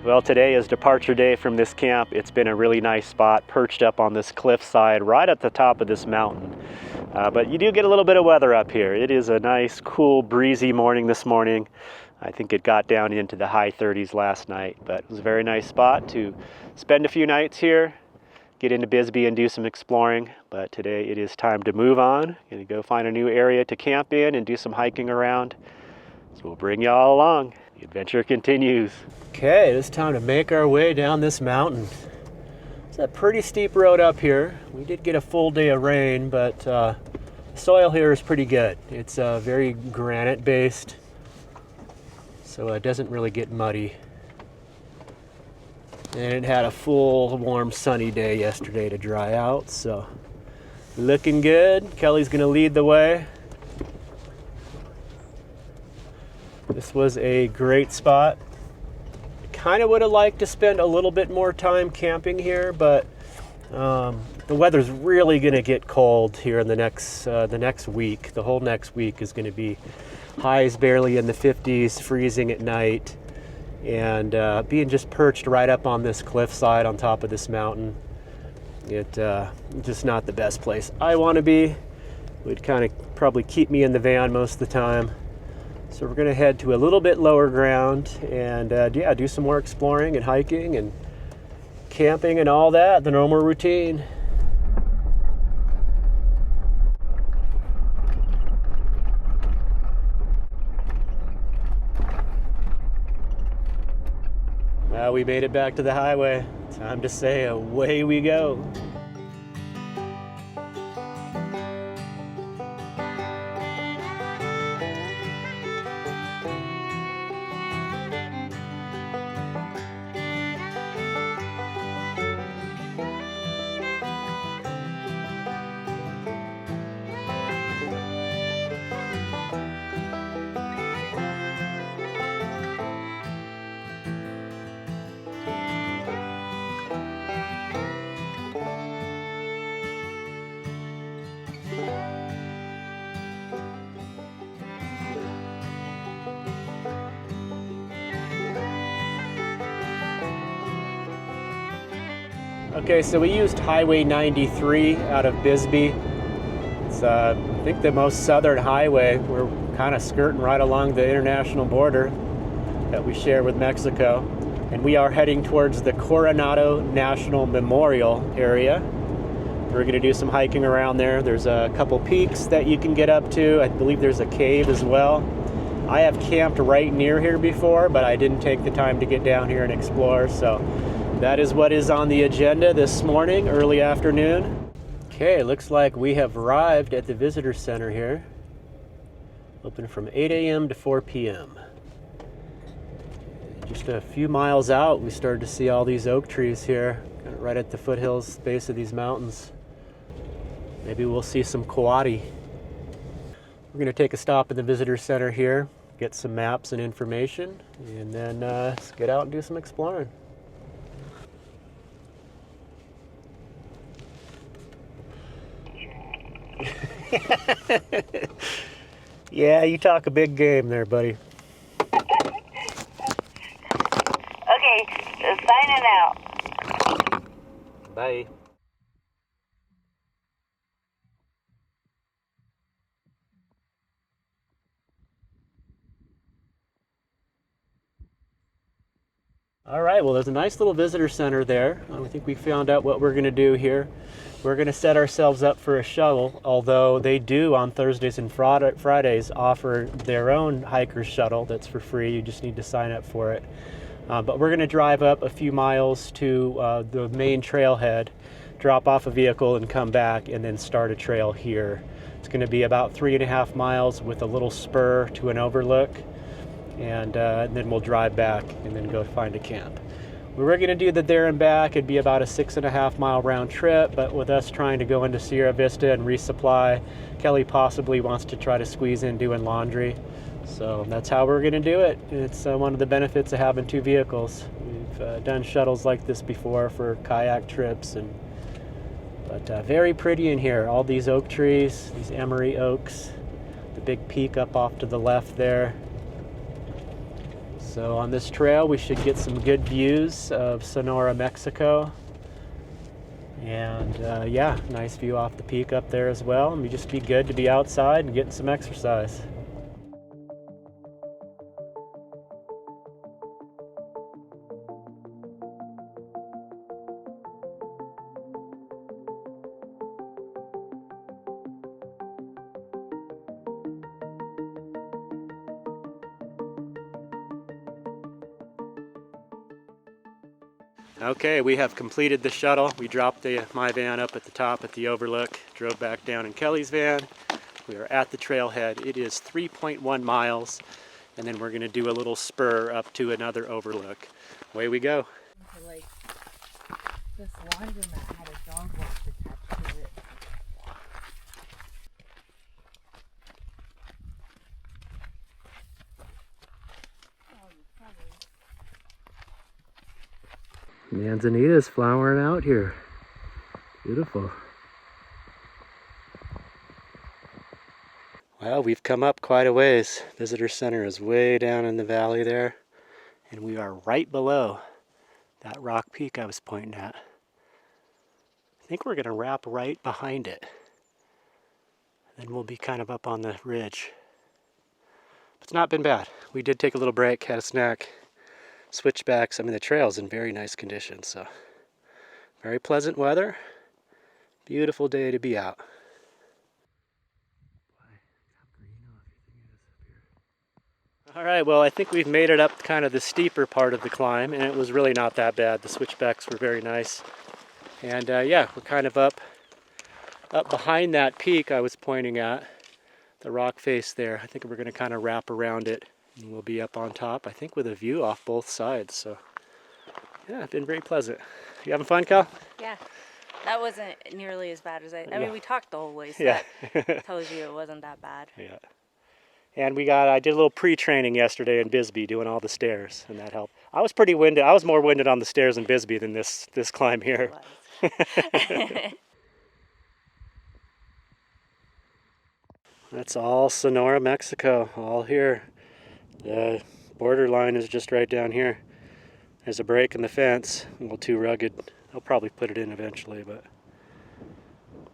Well, today is departure day from this camp. It's been a really nice spot, perched up on this cliffside right at the top of this mountain. But you do get a little bit of weather up here. It is a nice, cool, breezy morning this morning. I think it got down into the high 30s last night, but it was a very nice spot to spend a few nights here, get into Bisbee and do some exploring. But today it is time to move on. Gonna go find a new area to camp in and do some hiking around. So we'll bring you all along. The adventure continues. Okay, it's time to make our way down this mountain. It's a pretty steep road up here. We did get a full day of rain, but the soil here is pretty good. It's very granite based, so it doesn't really get muddy. And it had a full, warm, sunny day yesterday to dry out, so looking good. Kelly's gonna lead the way. This was a great spot. Kind of would have liked to spend a little bit more time camping here, but the weather's really going to get cold here in the next week. The whole next week is going to be highs barely in the 50s, freezing at night, and being just perched right up on this cliffside on top of this mountain. Just not the best place I want to be. It would kind of probably keep me in the van most of the time. So we're going to head to a little bit lower ground and do some more exploring and hiking and camping and all that, the normal routine. Well, we made it back to the highway. Time to say away we go. Okay, so we used Highway 93 out of Bisbee. It's, I think, the most southern highway. We're kind of skirting right along the international border that we share with Mexico. And we are heading towards the Coronado National Memorial area. We're going to do some hiking around there. There's a couple peaks that you can get up to. I believe there's a cave as well. I have camped right near here before, but I didn't take the time to get down here and explore, so that is what is on the agenda this morning, early afternoon. Okay, looks like we have arrived at the visitor center here. Open from 8 a.m. to 4 p.m. Just a few miles out, we started to see all these oak trees here, right at the foothills base of these mountains. Maybe we'll see some coati. We're going to take a stop at the visitor center here, get some maps and information, and then let's get out and do some exploring. Yeah, you talk a big game there, buddy. Okay, signing out. Bye. All right, well, there's a nice little visitor center there. I think we found out what we're going to do here. We're going to set ourselves up for a shuttle, although they do on Thursdays and Fridays offer their own hiker's shuttle that's for free. You just need to sign up for it. But we're going to drive up a few miles to the main trailhead, drop off a vehicle and come back and then start a trail here. It's going to be about 3.5 miles with a little spur to an overlook. And then we'll drive back and then go find a camp. We were going to do the there and back. It'd be about a 6.5 mile round trip, but with us trying to go into Sierra Vista and resupply, Kelly possibly wants to try to squeeze in doing laundry. So that's how we're going to do it. It's one of the benefits of having two vehicles. We've done shuttles like this before for kayak trips, but very pretty in here. All these oak trees, these emery oaks, the big peak up off to the left there. So on this trail we should get some good views of Sonora, Mexico. And yeah, nice view off the peak up there as well. And just be good to be outside and getting some exercise. Okay, we have completed the shuttle. We dropped my van up at the top at the overlook, drove back down in Kelly's van. We are at the trailhead. It is 3.1 miles, and then we're going to do a little spur up to another overlook. Away we go. Like this laundromat had a dog walk attached to it. Manzanita's flowering out here. Beautiful. Well, we've come up quite a ways. Visitor Center is way down in the valley there, and we are right below that rock peak I was pointing at. I think we're going to wrap right behind it. Then we'll be kind of up on the ridge. It's not been bad. We did take a little break, had a snack, switchbacks. I mean, the trail's in very nice condition, so very pleasant weather. Beautiful day to be out. All right, well, I think we've made it up kind of the steeper part of the climb, and it was really not that bad. The switchbacks were very nice. And yeah, we're kind of up behind that peak I was pointing at, the rock face there. I think we're going to kind of wrap around it, and we'll be up on top, I think, with a view off both sides. So yeah, it's been very pleasant. You having fun, Cal? Yeah, that wasn't nearly as bad as I mean, we talked the whole way, so Yeah. that tells you it wasn't that bad. Yeah. And I did a little pre-training yesterday in Bisbee doing all the stairs, and that helped. I was pretty winded. I was more winded on the stairs in Bisbee than this climb here. That's all Sonora, Mexico, all here. The borderline is just right down here. There's a break in the fence, a little too rugged. I'll probably put it in eventually, but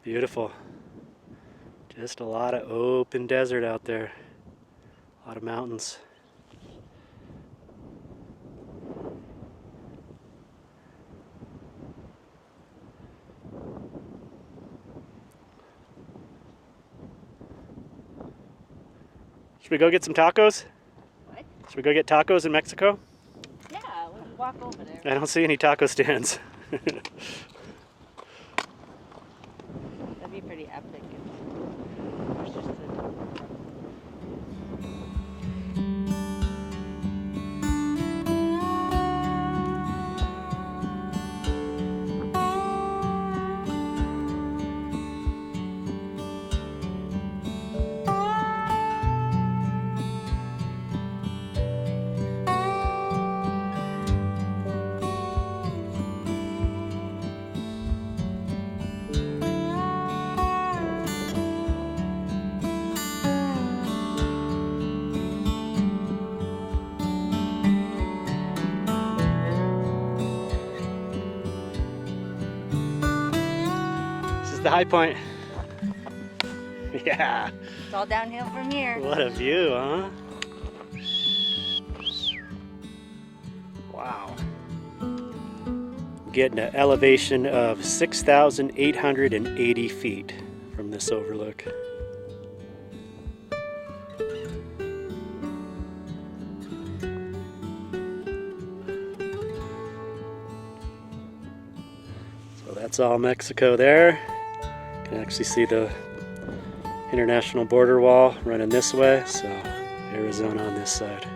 beautiful. Just a lot of open desert out there. A lot of mountains. Should we go get some tacos? What? Should we go get tacos in Mexico? Yeah, let's walk over there. I don't see any taco stands. That'd be pretty epic if there's just a The high point. Yeah. It's all downhill from here. What a view, huh? Wow. Getting an elevation of 6,880 feet from this overlook. So that's all Mexico there. You can actually see the international border wall running this way, so Arizona on this side.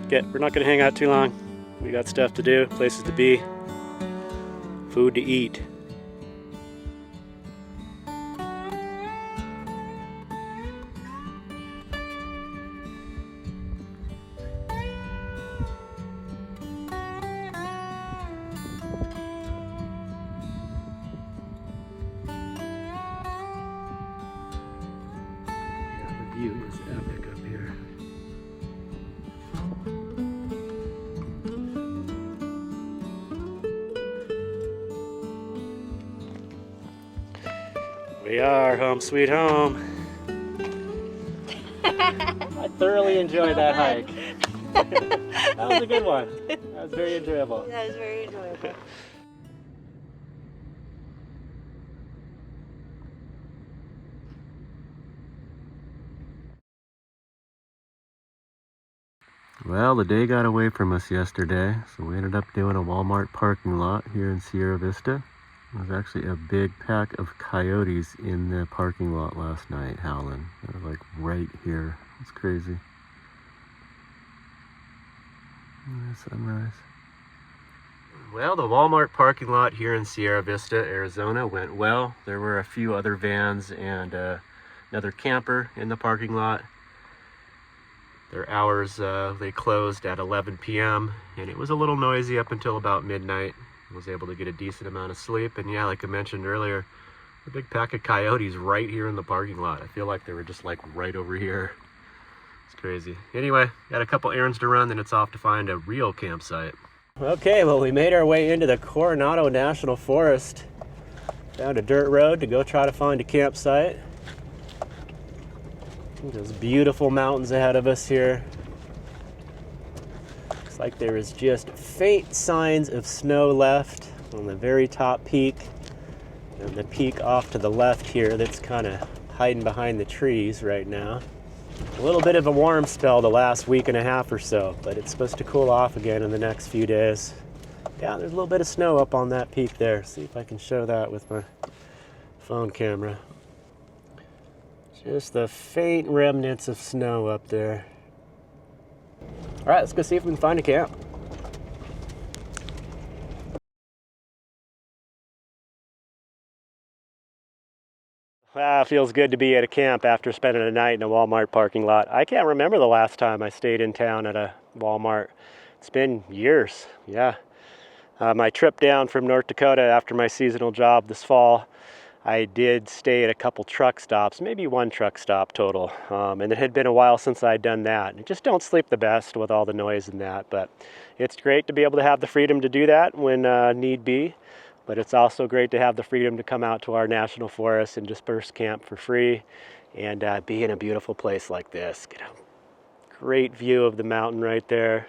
Okay, we're not going to hang out too long. We got stuff to do, places to be, food to eat. View is epic We are home sweet home. I thoroughly enjoyed that hike. That was a good one. That was very enjoyable. That was very enjoyable. Well, the day got away from us yesterday, so we ended up doing a Walmart parking lot here in Sierra Vista. There was actually a big pack of coyotes in the parking lot last night howling. They were like right here. It's crazy. There's sunrise. Well, the Walmart parking lot here in Sierra Vista, Arizona went well. There were a few other vans and another camper in the parking lot. Their hours, they closed at 11 p.m. and it was a little noisy up until about midnight. I was able to get a decent amount of sleep, and yeah, like I mentioned earlier, a big pack of coyotes right here in the parking lot. I feel like they were just like right over here. It's crazy. Anyway, got a couple errands to run, then it's off to find a real campsite. Okay, well, we made our way into the Coronado National Forest. Found a dirt road to go try to find a campsite. Those beautiful mountains ahead of us here. Looks like there is just faint signs of snow left on the very top peak. And the peak off to the left here that's kind of hiding behind the trees right now. A little bit of a warm spell the last week and a half or so, but it's supposed to cool off again in the next few days. Yeah, there's a little bit of snow up on that peak there. See if I can show that with my phone camera. Just the faint remnants of snow up there. All right, let's go see if we can find a camp. It feels good to be at a camp after spending a night in a Walmart parking lot. I can't remember the last time I stayed in town at a Walmart. It's been years, yeah. My trip down from North Dakota after my seasonal job this fall, I did stay at a couple truck stops, maybe one truck stop total. And it had been a while since I'd done that. And just don't sleep the best with all the noise and that, but it's great to be able to have the freedom to do that when need be. But it's also great to have the freedom to come out to our national forest and disperse camp for free and be in a beautiful place like this. Get a great view of the mountain right there.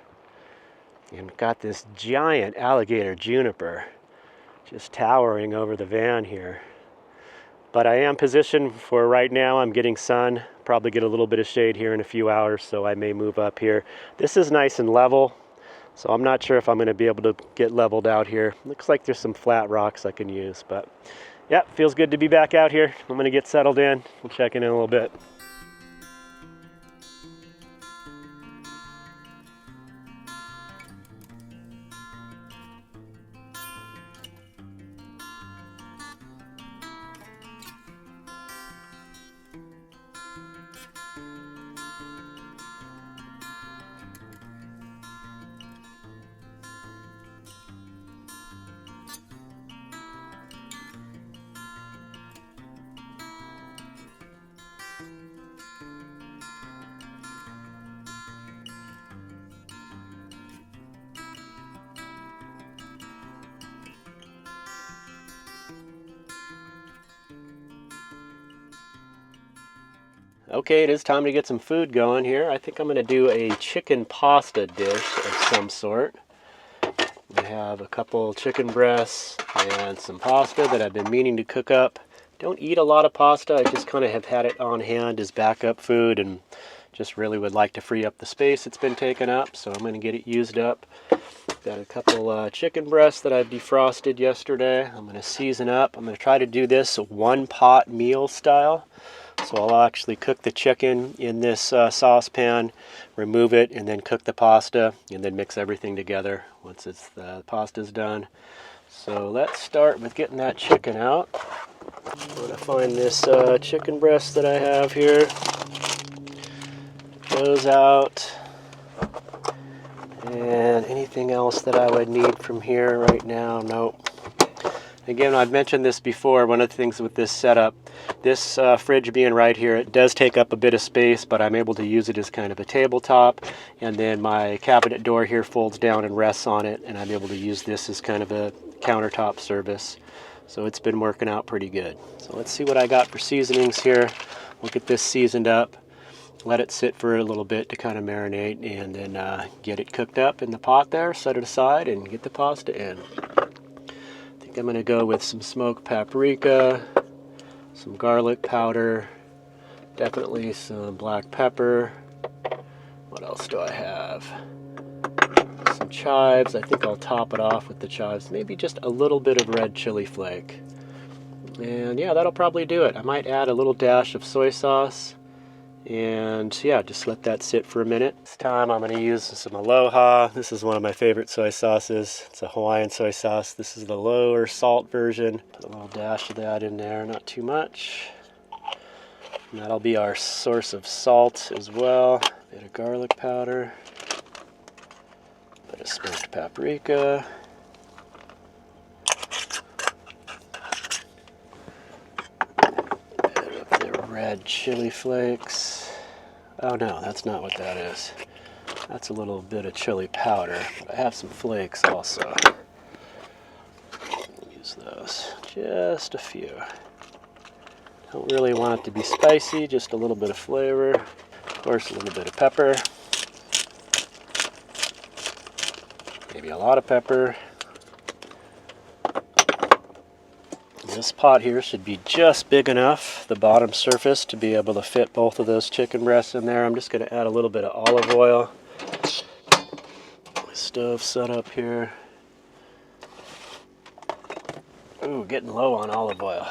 And got this giant alligator juniper just towering over the van here. But I am positioned for right now. I'm getting sun, probably get a little bit of shade here in a few hours, so I may move up here. This is nice and level, so I'm not sure if I'm going to be able to get leveled out here. Looks like there's some flat rocks I can use, but yeah, feels good to be back out here. I'm going to get settled in. We'll check in a little bit. Okay, it is time to get some food going here. I think I'm going to do a chicken pasta dish of some sort. I have a couple chicken breasts and some pasta that I've been meaning to cook up. Don't eat a lot of pasta. I just kind of have had it on hand as backup food and just really would like to free up the space it's been taken up, so I'm going to get it used up. Got a couple chicken breasts that I've defrosted yesterday. I'm going to season up. I'm going to try to do this one pot meal style. So I'll actually cook the chicken in this saucepan, remove it, and then cook the pasta, and then mix everything together once the pasta's done. So let's start with getting that chicken out. I'm going to find this chicken breast that I have here. Those out. And anything else that I would need from here right now? Nope. Again, I've mentioned this before, one of the things with this setup, this fridge being right here, it does take up a bit of space, but I'm able to use it as kind of a tabletop, and then my cabinet door here folds down and rests on it, and I'm able to use this as kind of a countertop service. So it's been working out pretty good. So let's see what I got for seasonings here. We'll get this seasoned up, let it sit for a little bit to kind of marinate, and then get it cooked up in the pot there, set it aside, and get the pasta in. I'm going to go with some smoked paprika, some garlic powder, definitely some black pepper. What else do I have? Some chives. I think I'll top it off with the chives. Maybe just a little bit of red chili flake. And yeah, that'll probably do it. I might add a little dash of soy sauce. And yeah, just let that sit for a minute. This time I'm going to use some Aloha. This is one of my favorite soy sauces. It's a Hawaiian soy sauce. This is the lower salt version. Put a little dash of that in there, not too much. And that'll be our source of salt as well. A bit of garlic powder. A bit of smoked paprika. A bit of the red chili flakes. Oh no, that's not what that is. That's a little bit of chili powder, but I have some flakes also. Use those, just a few. Don't really want it to be spicy, just a little bit of flavor. Of course, a little bit of pepper. Maybe a lot of pepper. This pot here should be just big enough, the bottom surface, to be able to fit both of those chicken breasts in there. I'm just going to add a little bit of olive oil. My stove set up here. Ooh, getting low on olive oil.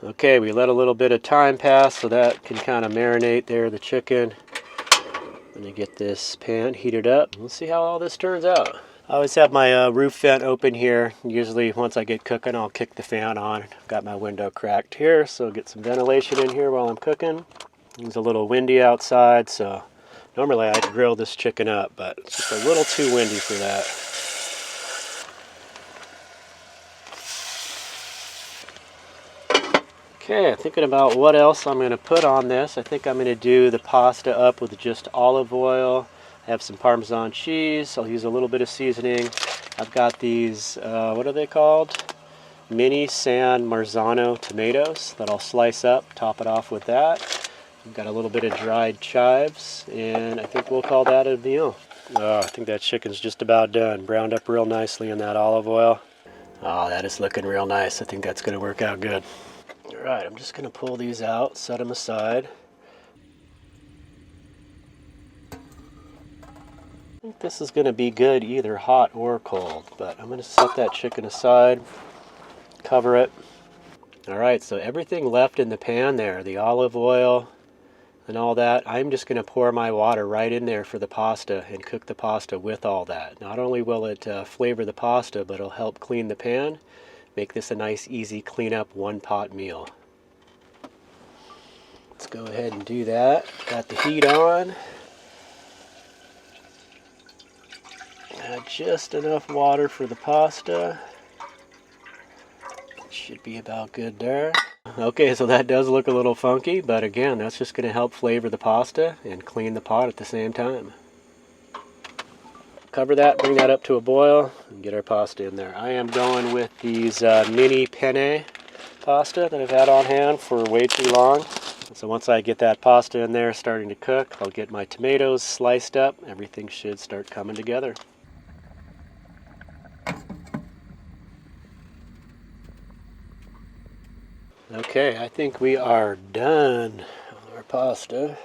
Okay, we let a little bit of time pass so that can kind of marinate there, the chicken. I'm going to get this pan heated up. We'll see how all this turns out. I always have my roof vent open here. Usually once I get cooking, I'll kick the fan on. I've got my window cracked here, so get some ventilation in here while I'm cooking. It's a little windy outside, so normally I'd grill this chicken up, but it's just a little too windy for that. Okay, I'm thinking about what else I'm going to put on this. I think I'm going to do the pasta up with just olive oil. I have some Parmesan cheese. I'll use a little bit of seasoning. I've got these, what are they called? Mini San Marzano tomatoes that I'll slice up, top it off with that. I've got a little bit of dried chives, and I think we'll call that a meal. Oh, I think that chicken's just about done. Browned up real nicely in that olive oil. Oh, that is looking real nice. I think that's going to work out good. All right, I'm just going to pull these out, set them aside. I think this is going to be good either hot or cold, but I'm going to set that chicken aside, cover it. All right, so everything left in the pan there, the olive oil and all that, I'm just going to pour my water right in there for the pasta and cook the pasta with all that. Not only will it flavor the pasta, but it'll help clean the pan, make this a nice, easy clean-up one-pot meal. Let's go ahead and do that. Got the heat on. Add just enough water for the pasta. Should be about good there. Okay, so that does look a little funky, but again, that's just going to help flavor the pasta and clean the pot at the same time. Cover that, bring that up to a boil, and get our pasta in there. I am going with these mini penne pasta that I've had on hand for way too long. So once I get that pasta in there starting to cook, I'll get my tomatoes sliced up. Everything should start coming together. Okay, I think we are done with our pasta.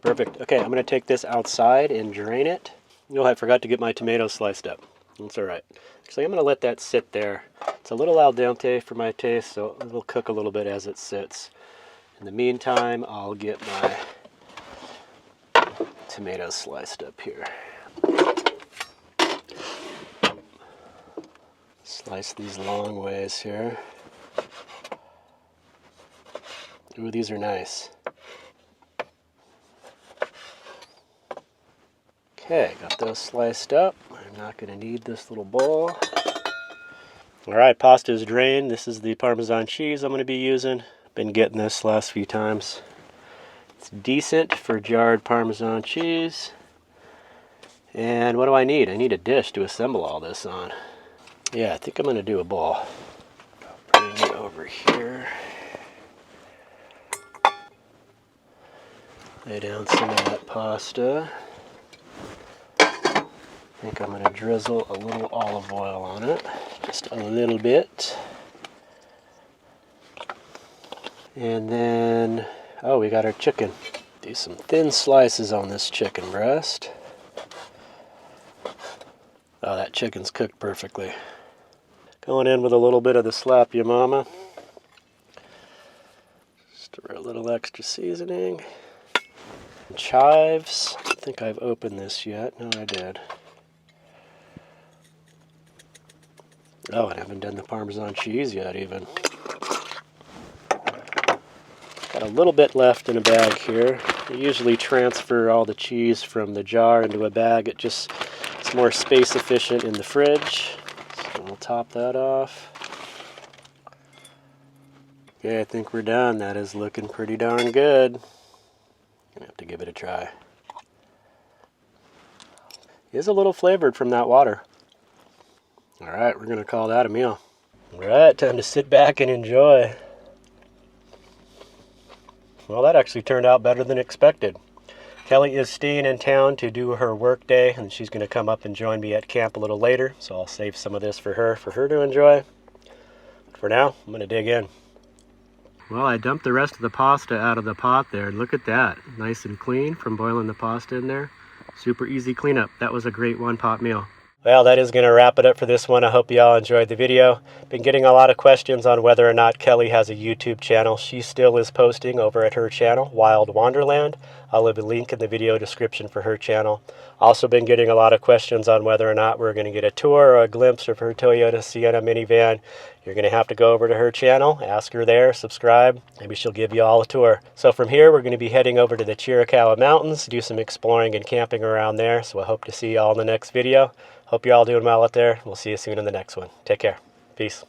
Perfect. Okay, I'm going to take this outside and drain it. Oh, I forgot to get my tomatoes sliced up. That's all right. Actually, I'm going to let that sit there. It's a little al dente for my taste, so it'll cook a little bit as it sits. In the meantime, I'll get my tomatoes sliced up here. Slice these long ways here. Ooh, these are nice. Okay, got those sliced up. I'm I'm not going to need this little bowl. All right, pasta is drained. This is the Parmesan cheese I'm going to be using. Been getting this last few times. It's decent for jarred Parmesan cheese. And what do I need? I need a dish to assemble all this on. Yeah, I think I'm going to do a bowl. Bring it over here. Lay down some of that pasta. I think I'm going to drizzle a little olive oil on it. Just a little bit. And then, oh, we got our chicken. Do some thin slices on this chicken breast. Oh, that chicken's cooked perfectly. Going in with a little bit of the Slap Ya Mama. Just a little extra seasoning. Chives. I don't think I've opened this yet. No, I did. Oh, I haven't done the Parmesan cheese yet even. Got a little bit left in a bag here. I usually transfer all the cheese from the jar into a bag. It's more space efficient in the fridge. So we'll top that off. Okay, I think we're done. That is looking pretty darn good. Gonna have to give it a try. It is a little flavored from that water. All right, we're gonna call that a meal. All right, time to sit back and enjoy. Well, that actually turned out better than expected. Kelly is staying in town to do her work day, and she's gonna come up and join me at camp a little later, so I'll save some of this for her to enjoy. But for now, I'm gonna dig in. Well, I dumped the rest of the pasta out of the pot there. Look at that. Nice and clean from boiling the pasta in there. Super easy cleanup. That was a great one-pot meal. Well, that is going to wrap it up for this one. I hope you all enjoyed the video. Been getting a lot of questions on whether or not Kelly has a YouTube channel. She still is posting over at her channel, Wild Wonderland. I'll leave a link in the video description for her channel. Also been getting a lot of questions on whether or not we're going to get a tour or a glimpse of her Toyota Sienna minivan. You're going to have to go over to her channel, ask her there, subscribe. Maybe she'll give you all a tour. So from here, we're going to be heading over to the Chiricahua Mountains, do some exploring and camping around there. So I hope to see you all in the next video. Hope you're all doing well out there. We'll see you soon in the next one. Take care. Peace.